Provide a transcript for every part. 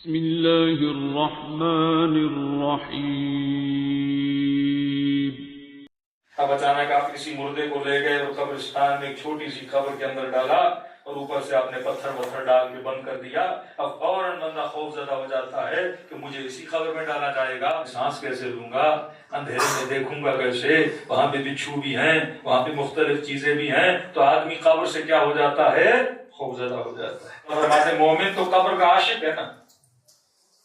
بسم اللہ الرحمن الرحیم۔ اب اچانک آپ کسی مردے کو لے گئے اور قبرستان میں ایک چھوٹی سی قبر کے اندر ڈالا اور اوپر سے آپ نے پتھر ڈال کے بند کر دیا۔ اب فوراً بندہ خوف زدہ ہو جاتا ہے کہ مجھے اسی قبر میں ڈالا جائے گا، سانس کیسے لوں گا، اندھیرے میں دیکھوں گا کیسے، وہاں پہ بچھو بھی ہیں، وہاں پہ مختلف چیزیں بھی ہیں، تو آدمی قبر سے کیا ہو جاتا ہے، خوف زدہ ہو جاتا ہے۔ اور ہمارے مومن تو قبر کا عاشق ہے نا۔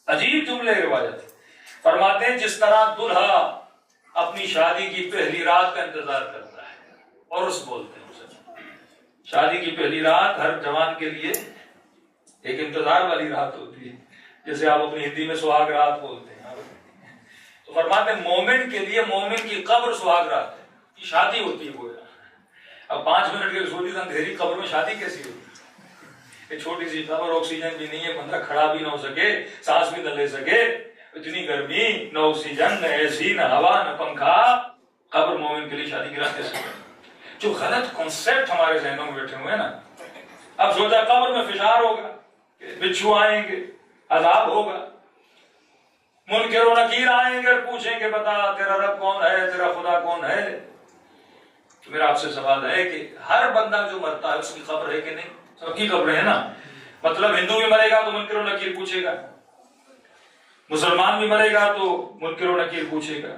عجیب جملے روایت فرماتے ہیں جس طرح دلہا اپنی شادی کی پہلی رات کا انتظار کرتا ہے، اور اس بولتے ہیں اسے شادی کی پہلی رات ہر جوان کے لیے ایک انتظار والی رات ہوتی ہے، جیسے آپ اپنی ہندی میں سہاگ رات بولتے ہیں، تو فرماتے ہیں مومن کے لیے مومن کی قبر سہاگ رات ہے، کی شادی ہوتی ہے گویا۔ اب 5 منٹ کے چھوٹی سی اندھیری قبر میں شادی کیسی ہوتی ہے؟ چھوٹی سی قبر، آکسیجن بھی نہیں ہے، بندہ کھڑا بھی نہ ہو سکے، سانس بھی نہ لے سکے، اتنی گرمی، نہ آکسیجن، نہ اے سی، نہ ہوا، نہ پنکھا، قبر مومن کے لیے شادی کی رات کیسے؟ جو غلط کنسپٹ ہمارے ذہنوں میں بیٹھے ہوئے ہیں نا۔ اب سوچا قبر میں فشار ہوگا، بچھو آئیں گے، عذاب ہوگا، منکر و نکیر آئیں گے اور پوچھیں گے بتا تیرا رب کون ہے، تیرا خدا کون ہے۔ تو میرا آپ سے سوال ہے کہ ہر بندہ جو مرتا ہے اس کی قبر ہے کہ نہیں؟ سب کی قبر ہے نا۔ مطلب ہندو بھی مرے گا تو منکر و نکیر پوچھے گا، مسلمان بھی مرے گا تو منکر و نکیر پوچھے گا،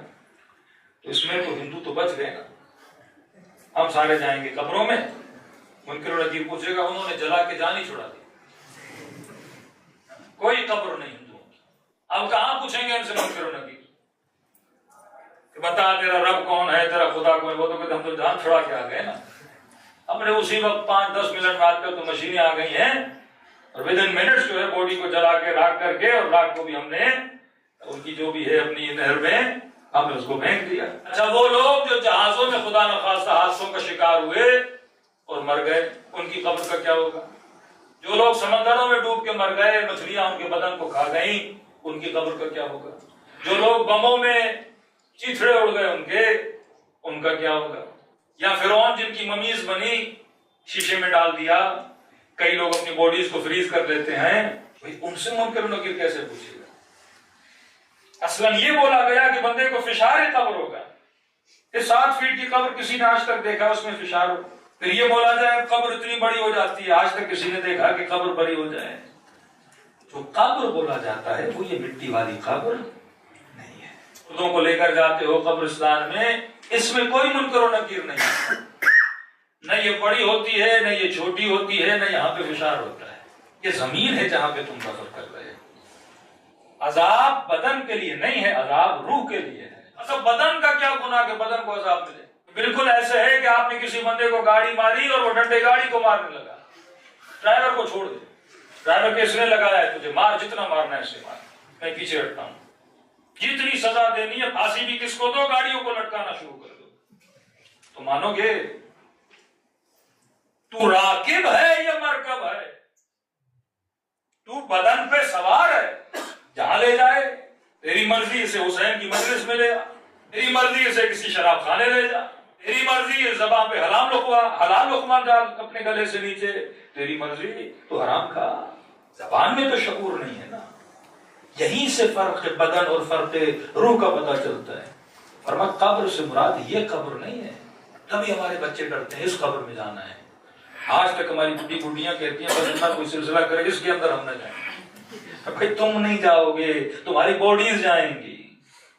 تو اس میں تو ہندو تو بچ گئے نا۔ ہم سارے جائیں گے قبروں میں، منکر و نکیر پوچھے گا انہوں نے جلا کے جان ہی چھڑا دی، کوئی قبر نہیں ہندوؤں کی۔ اب کہاں پوچھیں گے ہم سے منکر و نکیر کہ بتا تیرا رب کون ہے، تیرا خدا کون ہے؟ وہ تو کہتے ہم تو جان چھڑا کے آ گئے نا، ہم نے اسی وقت 5-10 منٹ بعد پہ تو مشینیں آ گئی ہیں اور ودن منٹس جو ہے باڈی کو جلا کے راکھ کر کے، اور راکھ کو بھی ہم نے ان کی جو بھی ہے اپنی نہر میں ہم نے اس کو پھینک دیا۔ اچھا وہ لوگ جو جہازوں میں خدا نخواستہ حادثوں کا شکار ہوئے اور مر گئے، ان کی قبر کا کیا ہوگا؟ جو لوگ سمندروں میں ڈوب کے مر گئے، مچھلیاں ان کے بدن کو کھا گئیں، ان کی قبر کا کیا ہوگا؟ جو لوگ بموں میں چیتھڑے اڑ گئے ان کا کیا ہوگا؟ یا فرعون جن کی ممیز بنی شیشے میں ڈال دیا، کئی لوگ اپنی باڈیز کو فریز کر لیتے ہیں، ان سے منکر و نکیر کیسے پوچھے گا؟ اصلاً یہ بولا گیا کہ بندے کو فشار قبر ہوگا، یہ 7 فیٹ کی قبر کسی نے آج تک دیکھا اس میں فشار ہو؟ پھر یہ بولا جائے قبر اتنی بڑی ہو جاتی ہے، آج تک کسی نے دیکھا کہ قبر بڑی ہو جائے؟ جو قبر بولا جاتا ہے وہ یہ مٹی والی قبر نہیں ہے۔ خودوں کو لے کر جاتے ہو قبرستان میں، اس میں کوئی منکر و نکیر نہیں ہے، نہ یہ بڑی ہوتی ہے، نہ یہ چھوٹی ہوتی ہے، نہ یہاں پہ فشار ہوتا ہے، یہ زمین ہے جہاں پہ تم سفر کر رہے ہو۔ عذاب بدن کے لیے نہیں ہے، عذاب روح کے لیے ہے۔ اصل بدن کا کیا گناہ کہ بدن کو عذاب ملے؟ بالکل ایسے ہے کہ آپ نے کسی بندے کو گاڑی ماری اور وہ ڈنڈے گاڑی کو مارنے لگا، ڈرائیور کو چھوڑ دے، ڈرائیور کے اس نے لگایا ہے تجھے مار، جتنا مارنا ہے اسے مار، میں پیچھے ہٹتا ہوں، جتنی سزا دینی ہے پھانسی بھی کس کو دو، گاڑیوں کو لٹکانا شروع کر دو، تو مانو گے؟ تو راکب ہے یا مرکب ہے؟ تو بدن پہ سوار ہے، جہاں لے جائے تیری مرضی اسے حسین کی مجلس میں لے آ، تیری مرضی اسے کسی شراب خانے لے جا، تیری مرضی زبان پہ حلال لقمہ ڈال اپنے گلے سے نیچے، تیری مرضی تو حرام کھا، زبان میں تو شعور نہیں ہے نا۔ یہیں سے فرق بدن اور فرق روح کا پتہ چلتا ہے۔ فرمایا قبر سے مراد یہ قبر نہیں ہے، تبھی ہمارے بچے ڈرتے ہیں اس قبر میں جانا ہے۔ آج تک ہماری بڈیاں کہتی ہیں بس اتنا کوئی سلسلہ کرے اس کے اندر ہم نہ جائیں۔ بھائی تم نہیں جاؤ گے، تمہاری باڈیز جائیں گی۔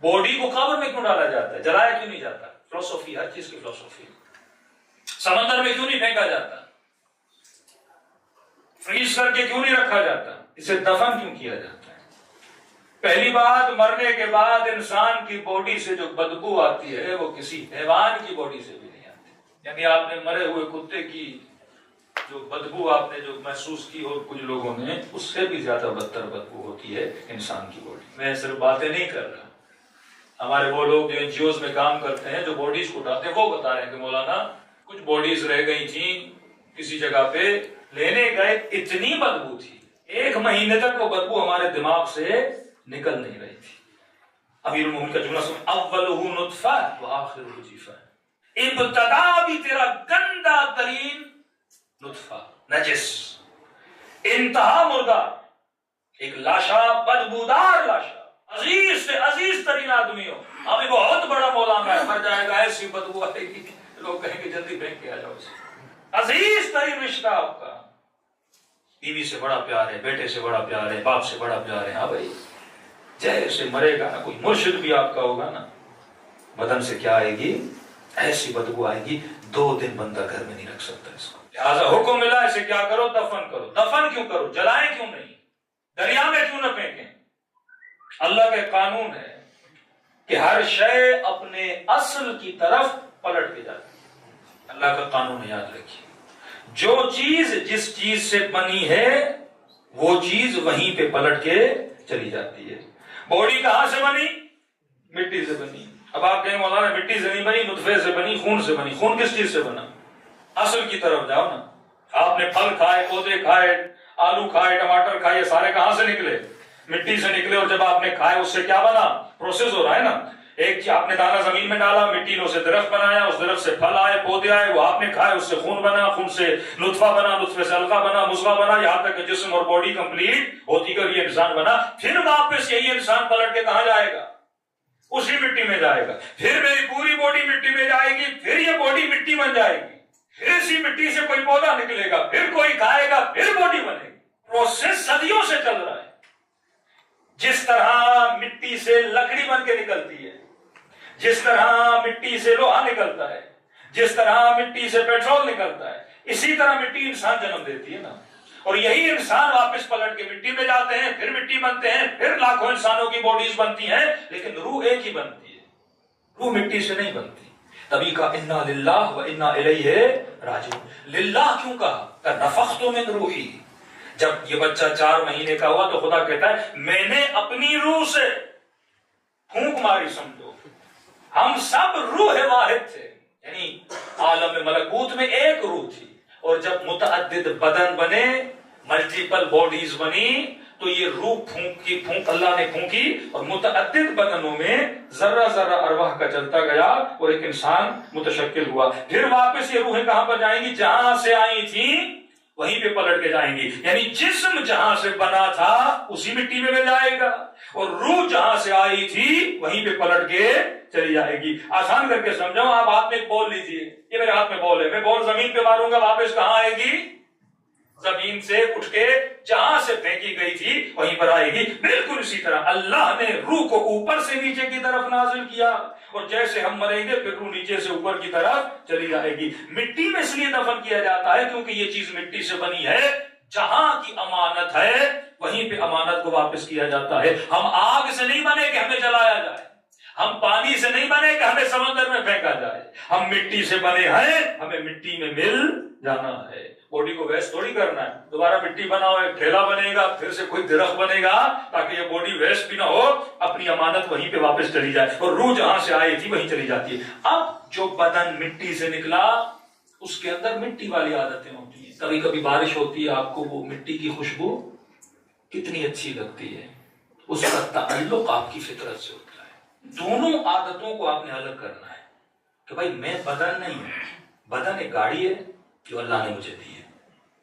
باڈی کو قبر میں کیوں ڈالا جاتا ہے؟ جلایا کیوں نہیں جاتا؟ فلسفی، ہر چیز کی فلسفی۔ سمندر میں کیوں نہیں پھینکا جاتا؟ فریز کر کے کیوں نہیں رکھا جاتا؟ اسے دفن کیوں کیا جاتا ہے؟ پہلی بات، مرنے کے بعد انسان کی باڈی سے جو بدبو آتی ہے وہ کسی حیوان کی باڈی سے بھی نہیں آتی۔ یعنی آپ نے مرے ہوئے کتے کی جو بدبو آپ نے جو محسوس کی ہو کچھ لوگوں نے، اس سے بھی زیادہ بدتر بدبو ہوتی ہے انسان کی باڈی۔ میں صرف باتیں نہیں کر رہا، ہمارے وہ لوگ جو NGOs میں کام کرتے ہیں، جو باڈیز کو اٹھاتے ہیں، وہ بتا رہے ہیں کہ مولانا کچھ باڈیز رہ گئی تھیں کسی جگہ پہ، لینے گئے اتنی بدبو تھی، 1 مہینے تک وہ بدبو ہمارے دماغ سے نکل نہیں رہی تھی۔ امیر المومنین کا جملہ سن، اولہ نطفہ وآخرہ جیفہ، ابتدا بھی تیرا گندا ترین نطفہ، نجس، انتہا مردہ، ایک لاشا، بدبودار لاشا، عزیز سے عزیز ترین آدمی ہو، ابھی بہت بڑا مولانا ہے، مر جائے گا ایسی بدبو آئے گی، لوگ کہیں گے جلدی پھینک کے آ جاؤ اسے۔ عزیز ترین رشتہ آپ کا، بیوی سے بڑا پیار ہے، بیٹے سے بڑا پیار ہے، باپ سے بڑا پیار ہے، ہاں بھائی جیسے مرے گا نا، کوئی مرشد بھی آپ کا ہوگا نا، بدن سے کیا آئے گی؟ ایسی بدبو آئے گی، 2 دن بندہ گھر میں نہیں رکھ سکتا اس کو۔ لہٰذا حکم ملا اسے کیا کرو؟ دفن کرو۔ دفن کیوں کرو؟ جلائیں کیوں نہیں؟ دریا میں کیوں نہ پھینکیں؟ اللہ کا قانون ہے کہ ہر شے اپنے اصل کی طرف پلٹ کے جاتی ہے۔ اللہ کا قانون یاد رکھیے، جو چیز جس چیز سے بنی ہے وہ چیز وہیں پہ پلٹ کے چلی جاتی ہے۔ باڈی کہاں سے بنی؟ مٹی سے بنی۔ اب آپ کہیں مولانا مٹی سے نہیں بنی، نطفے سے بنی، خون سے بنی۔ خون کس چیز سے بنا؟ اصل کی طرف جاؤ نا۔ آپ نے پھل کھائے، پودے کھائے، آلو کھائے، ٹماٹر کھائے، یہ سارے کہاں سے نکلے؟ مٹی سے نکلے۔ اور جب آپ نے کھائے اس سے کیا بنا؟ پروسیس ہو رہا ہے نا۔ ایک آپ نے دانا زمین میں ڈالا، مٹی نے اسے درخت بنایا، اس درخت سے پھل آئے، پودے آئے، وہ آپ نے کھائے، اس سے خون بنا، خون سے نطفہ بنا، نطفے سے حلقہ بنا، مضغہ بنا، یہاں تک کہ جسم اور باڈی کمپلیٹ ہوتی کر یہ انسان بنا۔ پھر واپس یہی انسان پلٹ کے کہاں جائے گا؟ اسی مٹی میں جائے گا۔ پھر میری پوری باڈی مٹی میں جائے گی، پھر یہ باڈی مٹی بن جائے گی، پھر اسی مٹی سے کوئی پودا نکلے گا، پھر کوئی کھائے گا، پھر باڈی بنے گی۔ پروسیس صدیوں سے چل رہا ہے۔ جس طرح مٹی سے لکڑی بن کے نکلتی ہے، جس طرح مٹی سے لوہا نکلتا ہے، جس طرح مٹی سے پیٹرول نکلتا ہے، اسی طرح مٹی انسان جنم دیتی ہے نا۔ اور یہی انسان واپس پلٹ کے مٹی میں جاتے ہیں، پھر مٹی بنتے ہیں، پھر لاکھوں انسانوں کی باڈیز بنتی ہیں، لیکن روح ایک ہی بنتی ہے، روح مٹی سے نہیں بنتی۔ تبھی کہا انا للہ و انا الیہ راجعون۔ للہ کیوں کہا؟ کہ نفخت من روحی۔ جب یہ بچہ 4 مہینے کا ہوا تو خدا کہتا ہے میں نے اپنی روح سے پھونک ماری، سمجھو ہم سب روح واحد تھے، یعنی عالم ملکوت میں ایک روح تھی، اور جب متعدد بدن بنے، ملٹیپل باڈیز بنی، تو یہ روح پھونک اللہ نے پھونکی، اور متعدد بدنوں میں ذرہ ذرہ ارواح کا چلتا گیا اور ایک انسان متشکل ہوا۔ پھر واپس یہ روحیں کہاں پر جائیں گی؟ جہاں سے آئی تھیں وہیں پہ پلٹ کے جائیں گی۔ یعنی جسم جہاں سے بنا تھا اسی مٹی میں جائے گا، اور روح جہاں سے آئی تھی وہیں پہ پلٹ کے چلی جائے گی۔ آسان کر کے سمجھو، آپ ہاتھ میں ایک بال لیجئے، یہ میرے ہاتھ میں بال ہے، میں بال زمین پہ ماروں گا، واپس کہاں آئے گی؟ زمین سے اٹھ کے جہاں سے پھینکی گئی تھی وہیں پر آئے گی۔ بالکل اسی طرح اللہ نے روح کو اوپر سے نیچے کی طرف نازل کیا، اور جیسے ہم مریں گے پھر روح نیچے سے اوپر کی طرف چلی جائے گی۔ مٹی میں اس لیے دفن کیا جاتا ہے کیونکہ یہ چیز مٹی سے بنی ہے، جہاں کی امانت ہے وہیں پہ امانت کو واپس کیا جاتا ہے۔ ہم آگ سے نہیں بنے کہ ہمیں جلایا جائے، ہم پانی سے نہیں بنے کہ ہمیں سمندر میں پھینکا جائے، ہم مٹی سے بنے ہیں، ہمیں مٹی میں مل جانا ہے۔ باڈی کو ویسٹ تھوڑی کرنا ہے، دوبارہ مٹی بناؤ، ایک ٹھیلا بنے گا، پھر سے کوئی درخت بنے گا، تاکہ یہ باڈی ویسٹ بھی نہ ہو، اپنی امانت وہیں پہ واپس چلی جائے، اور روح جہاں سے آئی تھی وہیں چلی جاتی ہے۔ اب جو بدن مٹی سے نکلا اس کے اندر مٹی والی عادتیں ہوتی ہیں۔ کبھی کبھی بارش ہوتی ہے، آپ کو وہ مٹی کی خوشبو کتنی اچھی لگتی ہے، اس کا تعلق آپ کی فطرت سے ہوتا ہے۔ دونوں عادتوں کو آپ نے الگ کرنا ہے کہ بھائی میں بدن نہیں ہوں، بدن ایک گاڑی ہے جو اللہ نے مجھے دی ہے،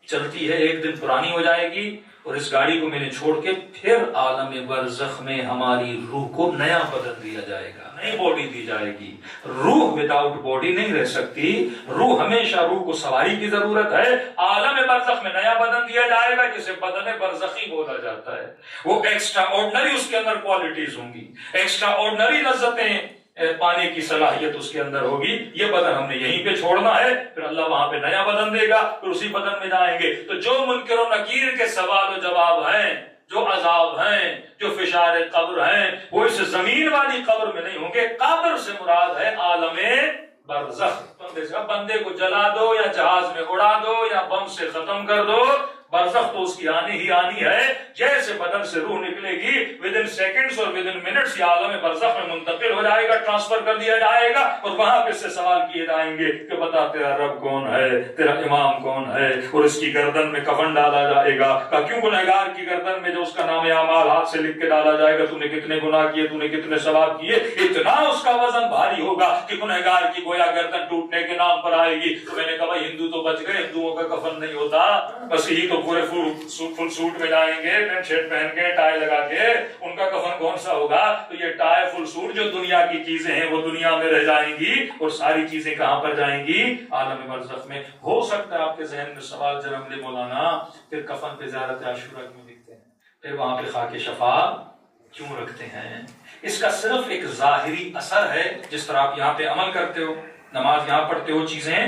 چلتی ہے، ایک دن پرانی ہو جائے گی، اور اس گاڑی کو میں نے چھوڑ کے پھر عالم برزخ میں ہماری روح کو نیا بدن دیا جائے گا، نئی باڈی دی جائے گی۔ روح وداؤٹ باڈی نہیں رہ سکتی، روح ہمیشہ، روح کو سواری کی ضرورت ہے۔ عالم برزخ میں نیا بدن دیا جائے گا جسے بدن برزخی بولا جاتا ہے۔ وہ ایکسٹرا آرڈنری اس کے اندر کوالٹیز ہوں گی، ایکسٹرا آرڈنری لذتیں پانے کی صلاحیت اس کے اندر ہوگی۔ یہ بدن ہم نے یہیں پہ چھوڑنا ہے، پھر اللہ وہاں پہ نیا بدن دے گا، پھر اسی بدن میں جائیں گے۔ تو جو منکر و نکیر کے سوال و جواب ہیں، جو عذاب ہیں، جو فشار قبر ہیں، وہ اس زمین والی قبر میں نہیں ہوں گے۔ قبر سے مراد ہے عالم برزخ۔ بندے کو جلا دو یا جہاز میں اڑا دو یا بم سے ختم کر دو، برزخ تو اس کی آنی ہی آنی ہے۔ جیسے بدن سے روح نکلے گی ودن سیکنڈز اور ودن منٹس یہ عالم برزخ میں منتقل ہو جائے گا، ٹرانسفر کر دیا جائے گا، اور وہاں پہ سے سوال کیے جائیں گے کہ بتا تیرا رب کون ہے، تیرا امام کون ہے، اور اس کی گردن میں کفن ڈالا جائے گا۔ کیوں گنہگار کی گردن میں جو اس کا نام اعمال ہاتھ سے لکھ کے ڈالا جائے گا، تو نے کتنے گناہ کیے، تو نے کتنے ثواب کیے، اتنا اس کا وزن بھاری ہوگا کہ گنہگار کی گویا گردن ٹوٹنے کے نام پر آئے گی۔ تو میں نے کہا بھائی ہندو تو بچ گئے، ہندوؤں کا کفن نہیں ہوتا، مسیحی تو تو پورے فل سوٹ میں جائیں گے، پینٹ شرٹ پہن کے ٹائی لگا کے، ان کا کفن کون سا ہوگا؟ تو یہ ٹائی فل سوٹ جو دنیا کی چیزیں ہیں وہ دنیا میں رہ جائیں گی، اور ساری چیزیں کہاں پر جائیں گی؟ عالم برزخ میں۔ ہو سکتا ہے آپ کے ذہن میں سوال جنم لے مولانا، پھر کفن پہ زیارت عاشورہ کیوں لکھتے ہیں؟ پھر وہاں پہ خاک شفا کیوں رکھتے ہیں؟ اس کا صرف ایک ظاہری اثر ہے، جس طرح آپ یہاں پہ عمل کرتے ہو، نماز یہاں پڑھتے ہو، چیزیں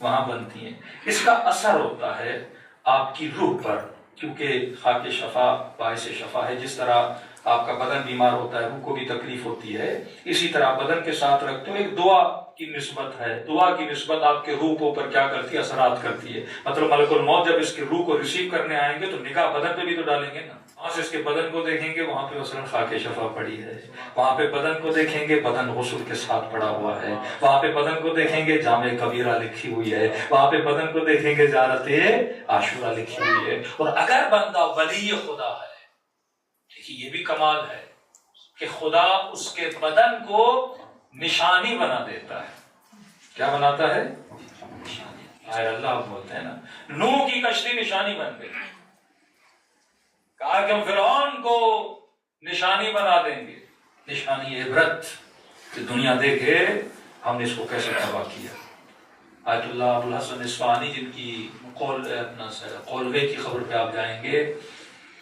وہاں بنتی ہیں، اس کا اثر ہوتا ہے آپ کی روح پر، کیونکہ خاک شفا باعث شفا ہے۔ جس طرح آپ کا بدن بیمار ہوتا ہے، روح کو بھی تکلیف ہوتی ہے، اسی طرح بدن کے ساتھ رکھتے ہو ایک دعا کی نسبت ہے، دعا کی نسبت آپ کے روح کو اوپر کیا کرتی ہے؟ اثرات کرتی ہے۔ مطلب ملک الموت جب اس کے روح کو ریسیو کرنے آئیں گے تو نگاہ بدن پہ بھی تو ڈالیں گے نا، وہاں سے اس کے بدن کو دیکھیں گے، وہاں پہ مثلاً خاک شفا پڑی ہے، وہاں پہ بدن کو دیکھیں گے، بدن غسل کے ساتھ پڑا ہوا ہے، وہاں پہ بدن کو دیکھیں گے، جامع کبیرہ لکھی ہوئی ہے، وہاں پہ بدن کو دیکھیں گے، زیارت عاشورہ لکھی ہوئی ہے۔ اور اگر بندہ ولی خدا ہے، دیکھیے یہ بھی کمال ہے کہ خدا اس کے بدن کو نشانی بنا دیتا ہے۔ کیا بناتا ہے؟ نشانی۔ اللہ بولتے ہیں نا، نوح کی کشتی نشانی بن گئی، کہا کہ ہم فرعون کو نشانی بنا دیں گے، نشانی عبرت، کہ دنیا دیکھے ہم نے اس کو کیسے تباہ کیا۔ آیت اللہ ابو الحسن اصفہانی جن کی قولوے کی خبر پہ آپ جائیں گے،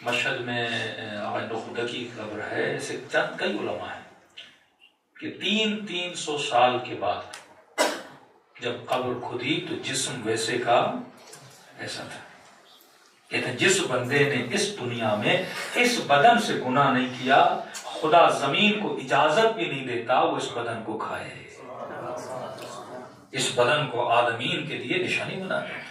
مشہد میں نخودہ کی قبر ہے، ایسے چند کئی علماء ہیں کہ 300 سال کے بعد جب قبر کھدی تو جسم ویسے کا ایسا تھا۔ کہتے ہیں جس بندے نے اس دنیا میں اس بدن سے گناہ نہیں کیا، خدا زمین کو اجازت بھی نہیں دیتا وہ اس بدن کو کھائے، اس بدن کو عالمین کے لیے نشانی بنا دے۔